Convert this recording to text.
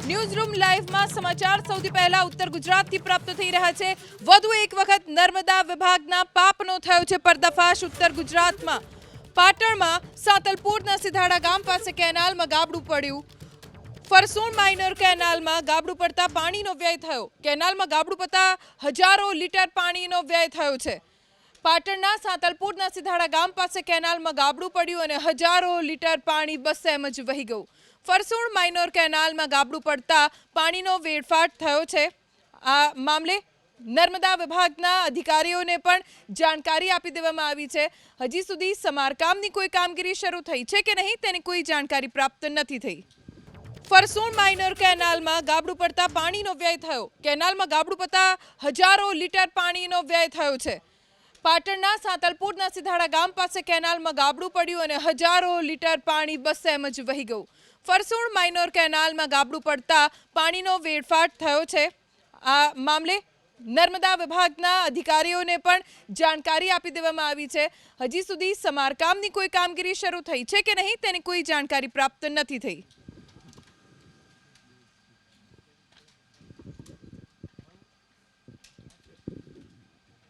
Newsroom લાઈવમાં સમાચાર સૌથી પહેલા ઉત્તર ગુજરાતથી પ્રાપ્ત થઈ રહ્યા છે। વધુ એક વખત નર્મદા વિભાગના પાપનો થયો છે પર્દાફાશ। ઉત્તર ગુજરાતમાં પાટણમાં સાતલપુરના સિધાડા ગામ પાસે કેનાલમાં ગાબડું પડ્યું। ફરસોણ માઇનર કેનાલમાં ગાબડું પડતા પાણીનો વ્યય થયો। કેનાલમાં ગાબડું પડતા હજારો લીટર પાણીનો વ્યય થયો છે। પાટણના સાતલપુરના સિધાડા ગામ પાસે કેનાલમાં ગાબડું પડ્યું અને હજારો લીટર પાણી બસ એમ જ વહી ગયું। ફરસોણ માઇનર કેનાલમાં ગાબડું પડતા પાણીનો વેડફાટ થયો છે। આ મામલે નર્મદા વિભાગના અધિકારીઓને પણ જાણકારી આપી દેવામાં આવી છે। હજી સુધી સમારકામની કોઈ કામગીરી શરૂ થઈ છે કે નહીં તેની કોઈ જાણકારી પ્રાપ્ત નથી થઈ। ફરસોણ માઇનર કેનાલમાં ગાબડું પડતા પાણીનો વ્યય થયો। કેનાલમાં ગાબડું પડતા હજારો લીટર પાણીનો વ્યય થયો છે। પાટણના સાતલપુરના સિધાડા ગામ પાસે કેનાલમાં ગાબડું પડ્યું અને હજારો લીટર પાણી બસ એમ જ વહી ગયું। ફરસોણ માઇનર કેનાલમાં ગાબડું પડતા પાણીનો વેડફાટ થયો છે। આ મામલે નર્મદા વિભાગના અધિકારીઓને પણ જાણકારી આપી દેવામાં આવી છે। હજી સુધી સમારકામની કોઈ કામગીરી શરૂ થઈ છે કે નહીં તેની કોઈ જાણકારી પ્રાપ્ત નથી થઈ।